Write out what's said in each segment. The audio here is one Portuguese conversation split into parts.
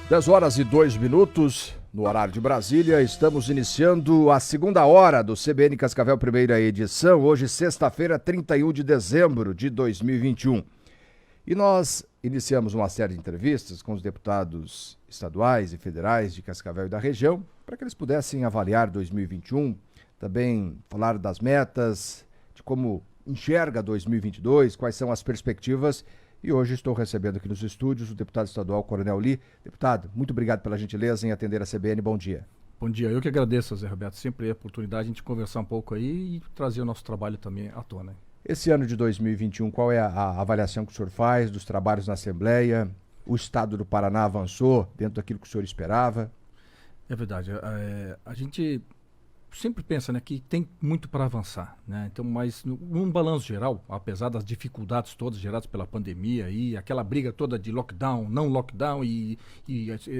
10h02 no horário de Brasília. Estamos iniciando a segunda hora do CBN Cascavel, primeira edição. Hoje, sexta-feira, 31 de dezembro de 2021. E nós iniciamos uma série de entrevistas com os deputados estaduais e federais de Cascavel e da região, para que eles pudessem avaliar 2021, também falar das metas, de como enxerga 2022, quais são as perspectivas. E hoje estou recebendo aqui nos estúdios o deputado estadual Coronel Lee. Deputado, muito obrigado pela gentileza em atender a CBN. Bom dia. Bom dia. Eu que agradeço, Zé Roberto. Sempre é a oportunidade de a gente conversar um pouco aí e trazer o nosso trabalho também à tona. Esse ano de 2021, qual é a avaliação que o senhor faz dos trabalhos na Assembleia? O Estado do Paraná avançou dentro daquilo que o senhor esperava? É verdade. A gente sempre pensa, né, que tem muito para avançar, né? Então, mas num balanço geral, apesar das dificuldades todas geradas pela pandemia e aquela briga toda de lockdown, não lockdown e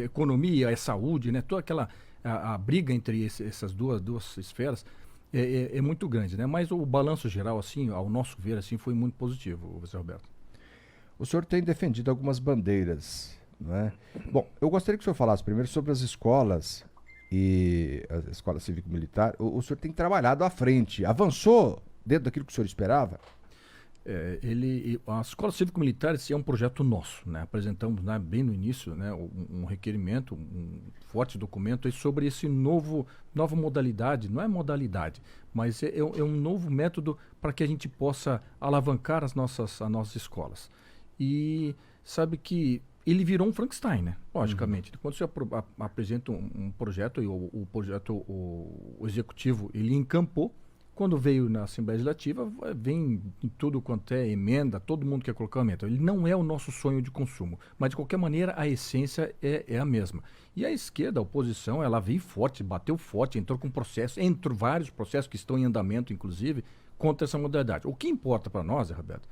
economia, saúde, né? Toda aquela a briga entre essas duas esferas é muito grande, né? Mas o balanço geral, assim, ao nosso ver, assim, foi muito positivo, Zé Roberto. O senhor tem defendido algumas bandeiras, não é? Bom, eu gostaria que o senhor falasse primeiro sobre as escolas e a escola cívico-militar. O senhor tem trabalhado à frente. Avançou dentro daquilo que o senhor esperava? A escola cívico-militar é um projeto nosso, né? Apresentamos, né, bem no início, né, um requerimento, um forte documento sobre esse nova modalidade. Não é modalidade, mas é um novo método para que a gente possa alavancar as nossas escolas. E sabe que ele virou um Frankenstein, né? Logicamente. Quando você apresenta um projeto, e o executivo, ele encampou. Quando veio na Assembleia Legislativa, vem em tudo quanto é emenda, todo mundo quer colocar uma meta. Ele não é o nosso sonho de consumo, mas de qualquer maneira a essência é a mesma. E a esquerda, a oposição, ela veio forte, bateu forte, entrou com processo, entrou vários processos que estão em andamento, inclusive, contra essa modalidade. O que importa para nós, Roberto,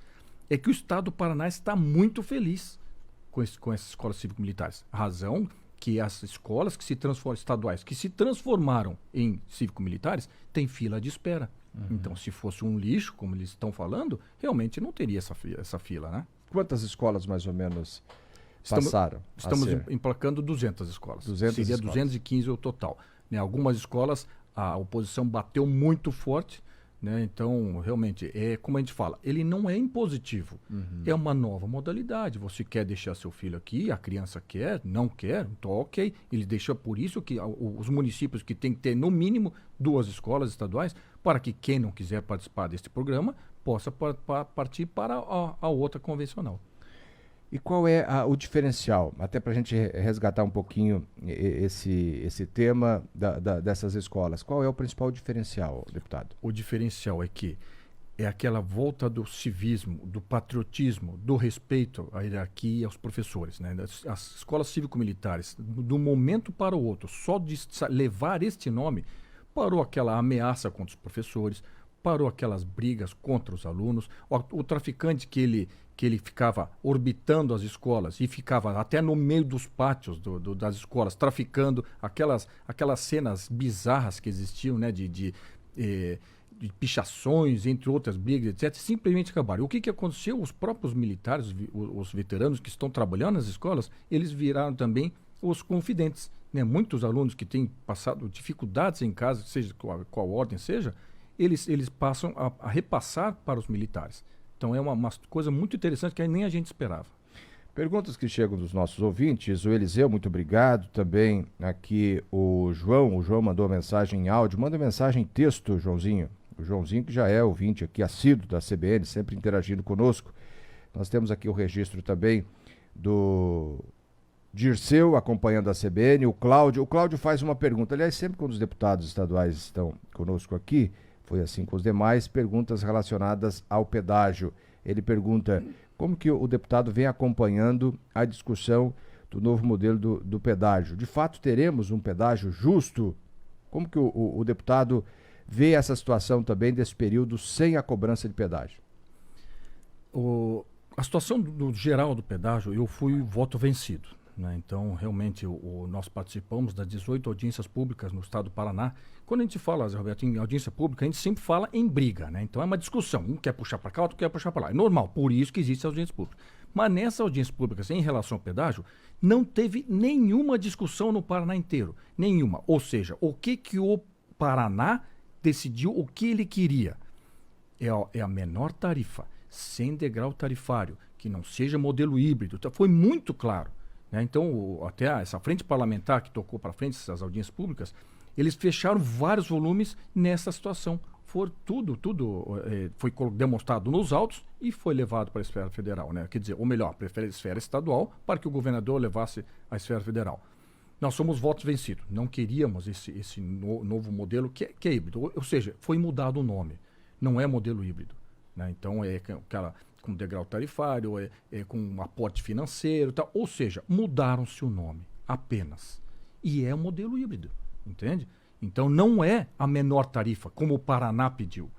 é que o Estado do Paraná está muito feliz com essas escolas cívico-militares. A razão que as escolas estaduais que se transformaram em cívico-militares têm fila de espera. Então, se fosse um lixo, como eles estão falando, realmente não teria essa fila, né? Quantas escolas, mais ou menos, passaram? Estamos emplacando 200 escolas. 200 Seria escolas. 215 o total. Né? Algumas escolas, a oposição bateu muito forte, né? Então, realmente, como a gente fala, ele não é impositivo. É uma nova modalidade. Você quer deixar seu filho aqui, a criança quer, não quer, então ok. Ele deixa por isso que os municípios que têm que ter, no mínimo, 2 escolas estaduais, para que quem não quiser participar deste programa possa partir para a outra convencional. E qual é o diferencial? Até para a gente resgatar um pouquinho esse tema dessas escolas. Qual é o principal diferencial, deputado? O diferencial é que é aquela volta do civismo, do patriotismo, do respeito à hierarquia e aos professores, né? As escolas cívico-militares, do momento para o outro, só de levar este nome, parou aquela ameaça contra os professores, parou aquelas brigas contra os alunos, o traficante que ele ficava orbitando as escolas e ficava até no meio dos pátios das escolas, traficando aquelas cenas bizarras que existiam, né, de pichações, entre outras brigas, etc., simplesmente acabaram. O que aconteceu? Os próprios militares, os veteranos que estão trabalhando nas escolas, eles viraram também os confidentes, né? Muitos alunos que têm passado dificuldades em casa, seja qual ordem seja, eles passam a repassar para os militares. Então é uma coisa muito interessante que nem a gente esperava. Perguntas que chegam dos nossos ouvintes. O Eliseu, muito obrigado. Também aqui o João mandou mensagem em áudio. Manda mensagem em texto, Joãozinho. O Joãozinho que já é ouvinte aqui, assíduo da CBN, sempre interagindo conosco. Nós temos aqui o registro também do Dirceu acompanhando a CBN. O Cláudio faz uma pergunta. Aliás, sempre quando os deputados estaduais estão conosco aqui, foi assim com os demais, perguntas relacionadas ao pedágio. Ele pergunta como que o deputado vem acompanhando a discussão do novo modelo do pedágio. De fato, teremos um pedágio justo? Como que o deputado vê essa situação também desse período sem a cobrança de pedágio? A situação geral do pedágio, eu fui voto vencido. né? Então, realmente, nós participamos das 18 audiências públicas no estado do Paraná. Quando a gente fala, Zé Roberto, em audiência pública, a gente sempre fala em briga, né? Então é uma discussão. Um quer puxar para cá, outro quer puxar para lá. É normal, por isso que existem as audiências públicas. Mas nessa audiência pública, em relação ao pedágio, não teve nenhuma discussão no Paraná inteiro. Nenhuma. Ou seja, o que o Paraná decidiu, o que ele queria? É a menor tarifa, sem degrau tarifário, que não seja modelo híbrido. Então, foi muito claro, né? Então, até essa frente parlamentar que tocou para frente essas audiências públicas, eles fecharam vários volumes nessa situação. Tudo foi demonstrado nos autos e foi levado para a esfera federal, né? Quer dizer, ou melhor, para a esfera estadual, para que o governador levasse à esfera federal. Nós somos votos vencidos. Não queríamos esse novo modelo que é híbrido. Ou seja, foi mudado o nome. Não é modelo híbrido, né? Então, é aquela com degrau tarifário, com um aporte financeiro, tal. Ou seja, mudaram-se o nome apenas. E é um modelo híbrido, entende? Então, não é a menor tarifa, como o Paraná pediu.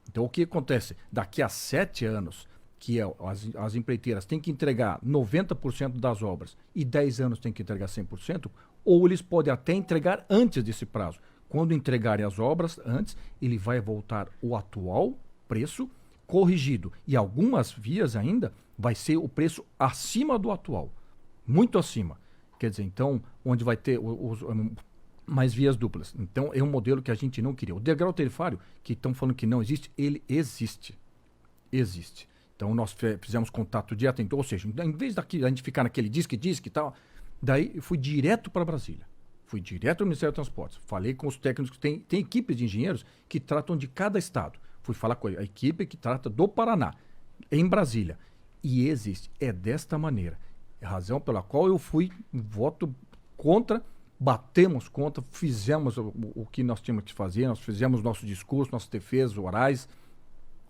Então, o que acontece? Daqui a 7 anos, que as empreiteiras têm que entregar 90% das obras e 10 anos têm que entregar 100%, ou eles podem até entregar antes desse prazo. Quando entregarem as obras antes, ele vai voltar o atual preço corrigido. E algumas vias ainda vai ser o preço acima do atual. Muito acima. Quer dizer, então, onde vai ter mais vias duplas. Então, é um modelo que a gente não queria. O degrau tarifário, que estão falando que não existe, ele existe. Existe. Então, nós fizemos contato direto, ou seja, em vez da gente ficar naquele diz que e tal, daí eu fui direto para Brasília. Fui direto ao Ministério dos Transportes. Falei com os técnicos, tem equipes de engenheiros que tratam de cada estado. Fui falar com a equipe que trata do Paraná, em Brasília. E existe. É desta maneira. É a razão pela qual eu fui, voto contra, batemos contra, fizemos o que nós tínhamos que fazer, nós fizemos nosso discurso, nossas defesas orais,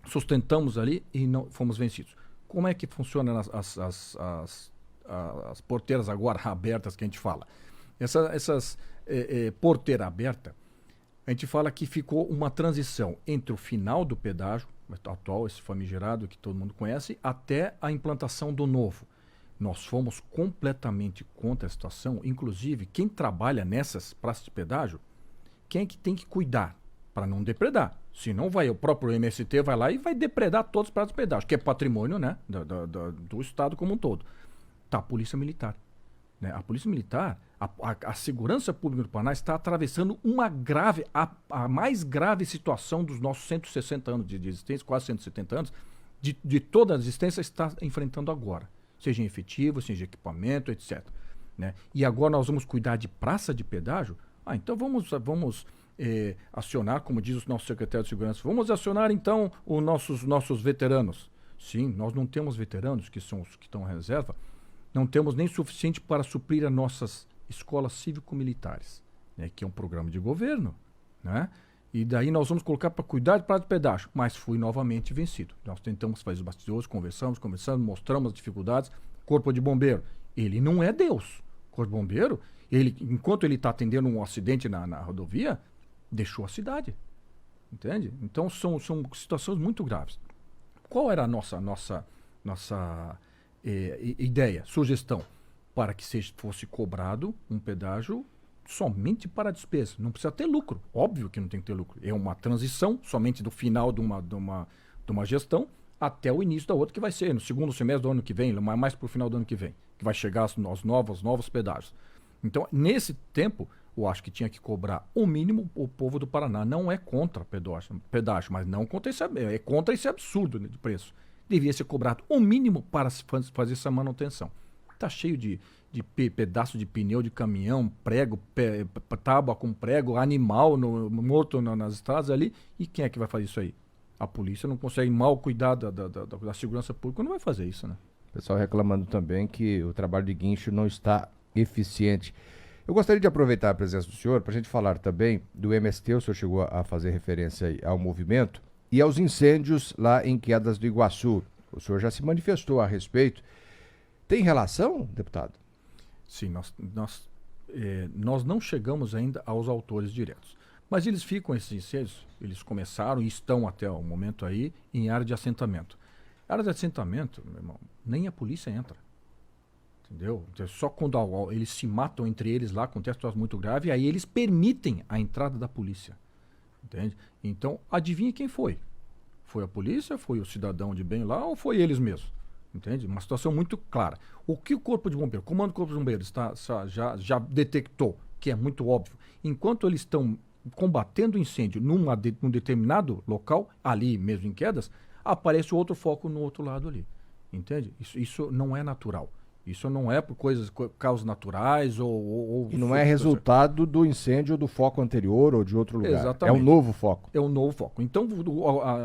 sustentamos ali e não fomos vencidos. Como é que funcionam as porteiras agora abertas que a gente fala? Essas porteira aberta, a gente fala que ficou uma transição entre o final do pedágio atual, esse famigerado que todo mundo conhece, até a implantação do novo. Nós fomos completamente contra a situação, inclusive quem trabalha nessas praças de pedágio, quem é que tem que cuidar para não depredar? Senão o próprio MST vai lá e vai depredar todos os praças de pedágio, que é patrimônio, né, do Estado como um todo. Tá, a Polícia Militar. Né? A Polícia Militar, a segurança pública do Paraná está atravessando a mais grave situação dos nossos 160 anos de existência, quase 170 anos, de toda a existência, está enfrentando agora. Seja em efetivo, seja em equipamento, etc. Né? E agora nós vamos cuidar de praça de pedágio? Então vamos acionar, como diz o nosso secretário de Segurança, vamos acionar então os nossos veteranos. Sim, nós não temos veteranos, que são os que estão em reserva, não temos nem suficiente para suprir as nossas escolas cívico-militares, né, que é um programa de governo, né? E daí nós vamos colocar para cuidar de praça de pedágio, mas fui novamente vencido. Nós tentamos fazer os bastidores, conversamos, mostramos as dificuldades. Corpo de Bombeiro, ele não é Deus. Corpo de Bombeiro, enquanto ele está atendendo um acidente na rodovia, deixou a cidade, entende? Então são situações muito graves. Qual era a nossa ideia, sugestão? Para que fosse cobrado um pedágio somente para a despesa. Não precisa ter lucro. Óbvio que não tem que ter lucro. É uma transição somente do final de uma gestão até o início da outra, que vai ser no segundo semestre do ano que vem, mais para o final do ano que vem, que vai chegar aos novos pedágios. Então, nesse tempo, eu acho que tinha que cobrar o mínimo. O povo do Paraná não é contra pedágio, mas não contra é contra esse absurdo, né, de preço. Devia ser cobrado o mínimo para fazer essa manutenção. Está cheio de pedaço de pneu de caminhão, prego, tábua com prego, animal morto nas estradas ali. E quem é que vai fazer isso aí? A polícia não consegue mal cuidar da segurança pública, não vai fazer isso, né? O pessoal reclamando também que o trabalho de guincho não está eficiente. Eu gostaria de aproveitar a presença do senhor para a gente falar também do MST. O senhor chegou a fazer referência aí ao movimento e aos incêndios lá em Quedas do Iguaçu. O senhor já se manifestou a respeito. Tem relação, deputado? Sim, nós não chegamos ainda aos autores diretos. Mas eles esses incêndios, eles começaram e estão até o momento aí em área de assentamento. Área de assentamento, meu irmão, nem a polícia entra. Entendeu? Então, só quando eles se matam entre eles lá, acontece um troço muito grave, aí eles permitem a entrada da polícia. Entende? Então, adivinha quem foi? Foi a polícia, foi o cidadão de bem lá ou foi eles mesmos? Entende? Uma situação muito clara. O que o Corpo de Bombeiros, o Comando do Corpo de Bombeiros já detectou, que é muito óbvio, enquanto eles estão combatendo o incêndio num determinado local, ali mesmo em quedas, aparece outro foco no outro lado ali. Entende? Isso não é natural. Isso não é por causas naturais ou E não é resultado do incêndio do foco anterior ou de outro lugar. Exatamente. É um novo foco. É um novo foco. Então,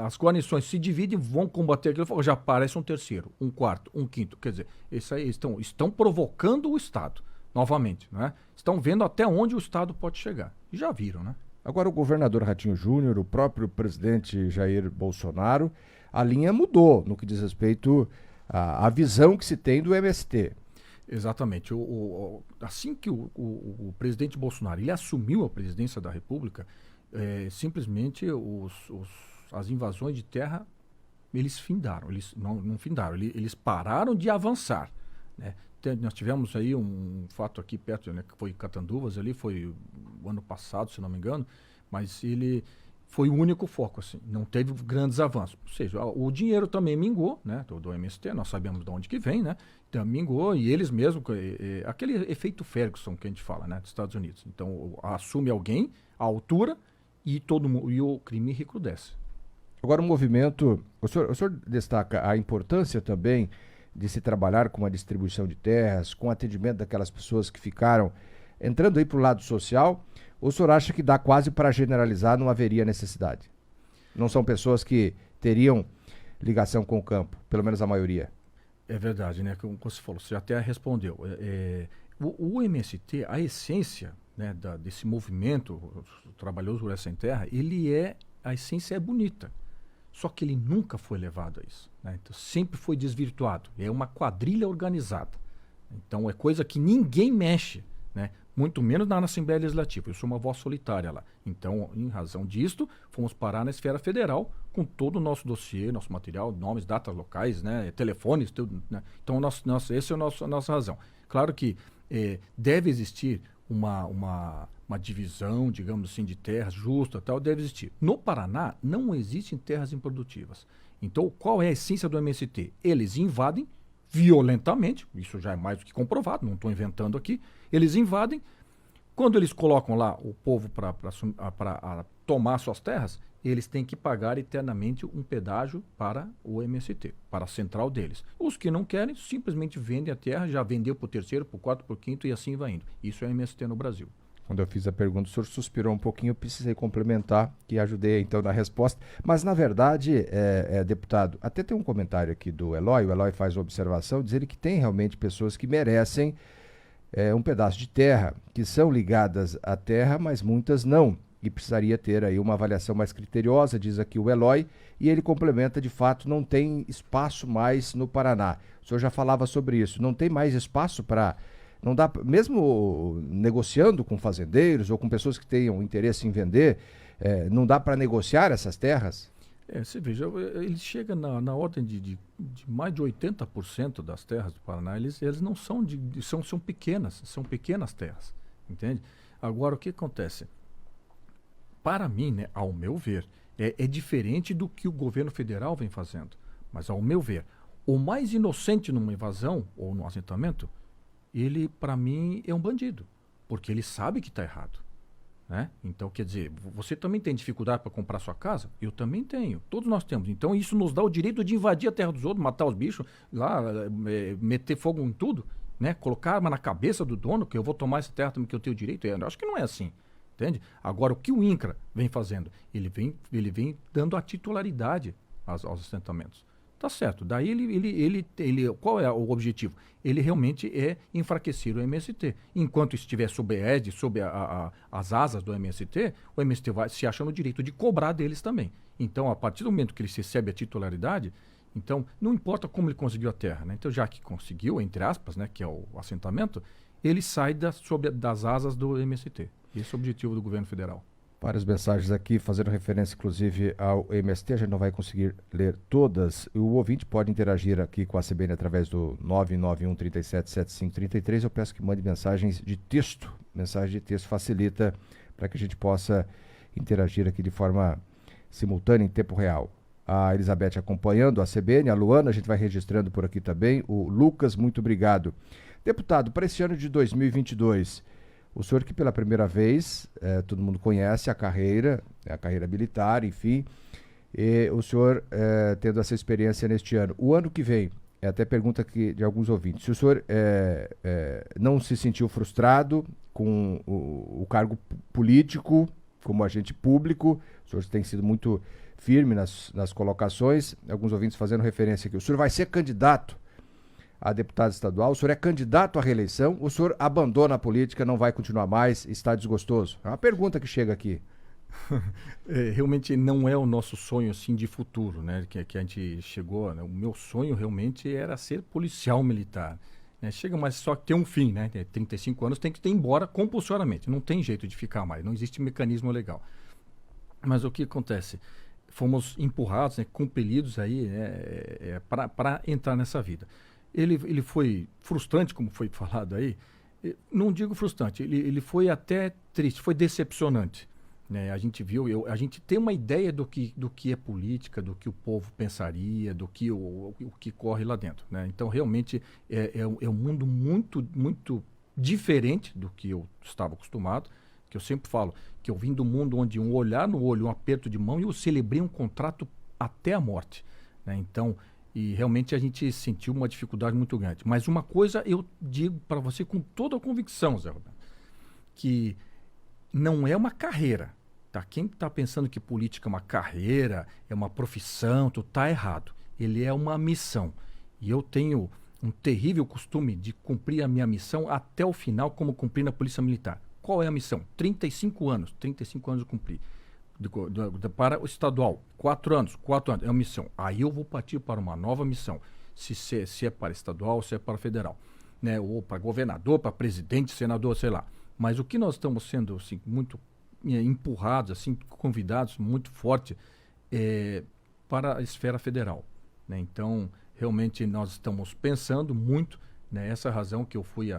as guarnições se dividem, vão combater aquele foco, já aparece um terceiro, um quarto, um quinto. Quer dizer, isso aí estão provocando o Estado, novamente. Né? Estão vendo até onde o Estado pode chegar. E já viram, né? Agora, o governador Ratinho Júnior, o próprio presidente Jair Bolsonaro, a linha mudou no que diz respeito à visão que se tem do MST. Exatamente. Assim que o presidente Bolsonaro ele assumiu a presidência da República, simplesmente as invasões de terra, eles findaram. Eles não findaram, eles pararam de avançar. Né? Nós tivemos aí um fato aqui perto, né, que foi Catanduvas, ali foi o ano passado, se não me engano, mas ele foi o único foco, assim, não teve grandes avanços. Ou seja, o dinheiro também mingou, né, do MST, nós sabemos de onde que vem, né, então mingou e eles mesmos, aquele efeito Ferguson que a gente fala, né, dos Estados Unidos. Então assume alguém, a altura e o crime recrudesce. Agora, o movimento, o senhor destaca a importância também de se trabalhar com a distribuição de terras, com o atendimento daquelas pessoas que ficaram entrando aí para o lado social, ou o senhor acha que dá quase para generalizar, não haveria necessidade? Não são pessoas que teriam ligação com o campo, pelo menos a maioria. É verdade, né? Como você falou, você até respondeu. O MST, a essência, né, desse movimento, o Trabalhadores Rurais Sem Terra, a essência é bonita. Só que ele nunca foi levado a isso. Né? Então, sempre foi desvirtuado. É uma quadrilha organizada. Então, é coisa que ninguém mexe. Né? Muito menos na Assembleia Legislativa. Eu sou uma voz solitária lá. Então, em razão disto, fomos parar na esfera federal com todo o nosso dossiê, nosso material, nomes, datas locais, né? Telefones, tudo. Né? Então, essa é a nossa razão. Claro que deve existir uma divisão, digamos assim, de terras justa, tal, deve existir. No Paraná, não existem terras improdutivas. Então, qual é a essência do MST? Eles invadem violentamente, isso já é mais do que comprovado, não estou inventando aqui, eles invadem, quando eles colocam lá o povo para tomar suas terras, eles têm que pagar eternamente um pedágio para o MST, para a central deles. Os que não querem, simplesmente vendem a terra, já vendeu para o terceiro, para o quarto, para o quinto e assim vai indo. Isso é MST no Brasil. Quando eu fiz a pergunta, o senhor suspirou um pouquinho, eu precisei complementar, que ajudei então na resposta. Mas, na verdade, deputado, até tem um comentário aqui do Eloy, o Eloy faz uma observação, dizendo que tem realmente pessoas que merecem um pedaço de terra, que são ligadas à terra, mas muitas não. E precisaria ter aí uma avaliação mais criteriosa, diz aqui o Eloy, e ele complementa, de fato, não tem espaço mais no Paraná. O senhor já falava sobre isso, não tem mais espaço para... Não dá, mesmo negociando com fazendeiros ou com pessoas que tenham interesse em vender, não dá para negociar essas terras? Você veja, ele chega na ordem de mais de 80% das terras do Paraná, eles não são são pequenas terras, entende? Agora, o que acontece? Para mim, né, ao meu ver, é diferente do que o governo federal vem fazendo. Mas, ao meu ver, o mais inocente numa invasão ou num assentamento, ele, para mim, é um bandido. Porque ele sabe que está errado. Né? Então, quer dizer, você também tem dificuldade para comprar sua casa? Eu também tenho. Todos nós temos. Então, isso nos dá o direito de invadir a terra dos outros, matar os bichos, lá, meter fogo em tudo, né? Colocar arma na cabeça do dono, que eu vou tomar essa terra também, que eu tenho direito. Eu acho que não é assim. Entende? Agora, o que o INCRA vem fazendo? Ele vem dando a titularidade aos assentamentos. Tá certo. Daí qual é o objetivo? Ele realmente é enfraquecer o MST. Enquanto estiver sob a égide, sob as asas do MST, o MST vai se achando o direito de cobrar deles também. Então, a partir do momento que ele recebe a titularidade, então, não importa como ele conseguiu a terra, né? Então, já que conseguiu, entre aspas, né, que é o assentamento, ele sai das asas do MST. Esse é o objetivo do governo federal. Várias mensagens aqui, fazendo referência inclusive ao MST, a gente não vai conseguir ler todas. O ouvinte pode interagir aqui com a CBN através do 991-377533. Eu peço que mande mensagens de texto. Mensagem de texto facilita para que a gente possa interagir aqui de forma simultânea, em tempo real. A Elizabeth acompanhando a CBN, a Luana, a gente vai registrando por aqui também. O Lucas, muito obrigado. Deputado, para esse ano de 2022... o senhor que pela primeira vez, todo mundo conhece a carreira militar, enfim, e o senhor tendo essa experiência neste ano. O ano que vem, até pergunta aqui de alguns ouvintes, se o senhor não se sentiu frustrado com o cargo político, como agente público, o senhor tem sido muito firme nas colocações, alguns ouvintes fazendo referência aqui, o senhor vai ser candidato a deputado estadual, o senhor é candidato à reeleição, o senhor abandona a política, não vai continuar mais, está desgostoso? É uma pergunta que chega aqui. Realmente não é o nosso sonho assim de futuro, né? Que a gente chegou, né? O meu sonho realmente era ser policial militar. Né? Chega, mas só que tem um fim, né? 35 anos tem que ir embora compulsoriamente, não tem jeito de ficar mais, não existe mecanismo legal. Mas o que acontece? Fomos empurrados, né, compelidos aí, para entrar nessa vida. Ele foi frustrante, como foi falado aí. Não digo frustrante, ele foi até triste, foi decepcionante. Né? A gente viu, a gente tem uma ideia do que é política, do que o povo pensaria, do que o que corre lá dentro. Né? Então, realmente, é um mundo muito, muito diferente do que eu estava acostumado, que eu sempre falo, que eu vim do mundo onde um olhar no olho, um aperto de mão, e eu celebrei um contrato até a morte. Né? Então, e realmente a gente sentiu uma dificuldade muito grande. Mas uma coisa eu digo para você com toda a convicção, Zé Roberto, que não é uma carreira. Tá? Quem está pensando que política é uma carreira, é uma profissão, tu tá errado. Ele é uma missão. E eu tenho um terrível costume de cumprir a minha missão até o final, como cumpri na Polícia Militar. Qual é a missão? 35 anos eu cumpri. Para o estadual, 4 anos, é uma missão. Aí eu vou partir para uma nova missão, se é para estadual, se é para federal, né? Ou para governador, para presidente, senador, sei lá. Mas o que nós estamos sendo assim, muito empurrados, assim, convidados muito forte para a esfera federal. Né? Então, realmente nós estamos pensando muito, né? Essa é a razão que eu foi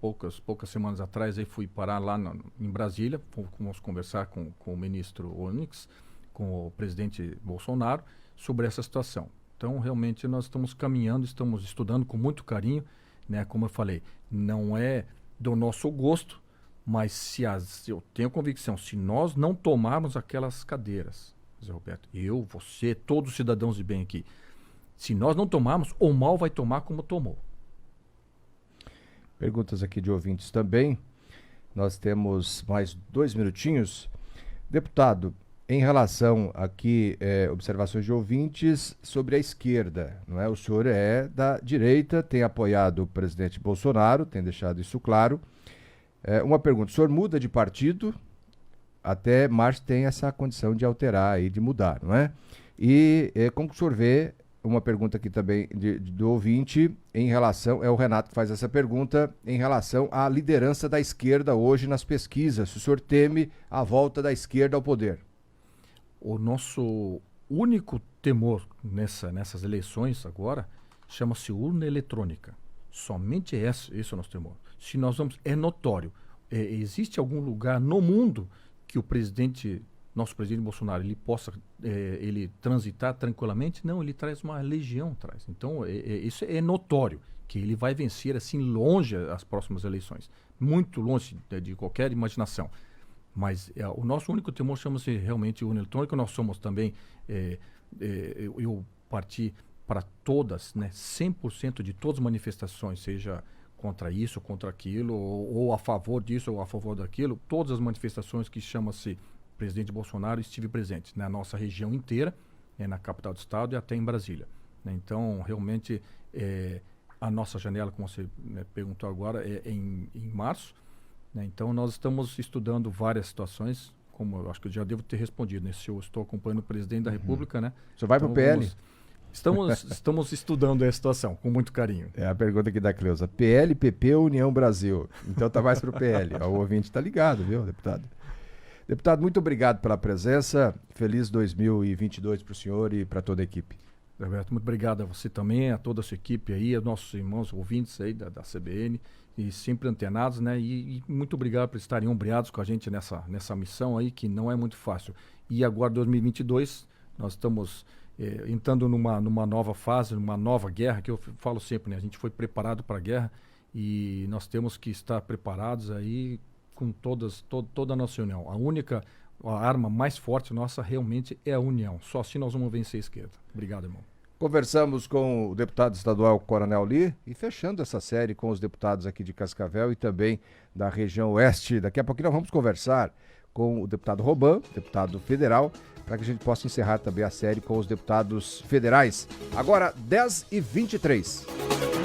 poucas semanas atrás, aí fui parar lá em Brasília, fomos conversar com o ministro Onyx, com o presidente Bolsonaro, sobre essa situação. Então, realmente, nós estamos caminhando, estamos estudando com muito carinho, né? Como eu falei, não é do nosso gosto, mas eu tenho convicção, se nós não tomarmos aquelas cadeiras, Zé Roberto, eu, você, todos os cidadãos de bem aqui, se nós não tomarmos, o mal vai tomar como tomou. Perguntas aqui de ouvintes também. Nós temos mais 2 minutinhos. Deputado, em relação aqui, observações de ouvintes sobre a esquerda, não é? O senhor é da direita, tem apoiado o presidente Bolsonaro, tem deixado isso claro. Uma pergunta, o senhor muda de partido? Até março tem essa condição de alterar e de mudar, não é? E como que o senhor vê, uma pergunta aqui também do ouvinte, em relação, é o Renato que faz essa pergunta, em relação à liderança da esquerda hoje nas pesquisas, se o senhor teme a volta da esquerda ao poder. O nosso único temor nessas eleições agora chama-se urna eletrônica. Somente esse é o nosso temor. Se nós vamos, é notório. Existe algum lugar no mundo que nosso presidente Bolsonaro, ele possa ele transitar tranquilamente? Não, ele traz uma legião atrás. Então, isso é notório, que ele vai vencer assim longe as próximas eleições. Muito longe de qualquer imaginação. Mas o nosso único temor chama-se realmente urna eletrônica. Nós somos também, eu parti para todas, né, 100% de todas as manifestações, seja contra isso, contra aquilo, ou a favor disso, ou a favor daquilo, todas as manifestações que chama-se presidente Bolsonaro, estive presente na nossa região inteira, na capital do estado e até em Brasília. Né? Então, realmente, a nossa janela, como você perguntou agora, é em março. Né? Então, nós estamos estudando várias situações, como eu acho que eu já devo ter respondido, né? Se eu estou acompanhando o presidente da República, né? Você vai então, para o PL? Estamos estudando a situação, com muito carinho. É a pergunta aqui da Cleusa. PL, PP ou União Brasil? Então tá mais para o PL. O ouvinte está ligado, viu, deputado? Deputado, muito obrigado pela presença. Feliz 2022 para o senhor e para toda a equipe. Roberto, muito obrigado a você também, a toda a sua equipe aí, aos nossos irmãos ouvintes aí da CBN, e sempre antenados, né? E muito obrigado por estarem ombreados com a gente nessa missão aí, que não é muito fácil. E agora, 2022, nós estamos entrando numa nova fase, numa nova guerra, que eu falo sempre, né? A gente foi preparado para a guerra e nós temos que estar preparados aí com toda a nossa união. A arma mais forte nossa realmente é a união. Só assim nós vamos vencer a esquerda. Obrigado, irmão. Conversamos com o deputado estadual Coronel Lee e fechando essa série com os deputados aqui de Cascavel e também da região oeste. Daqui a pouquinho nós vamos conversar com o deputado Roban, deputado federal, para que a gente possa encerrar também a série com os deputados federais. Agora, 10h23.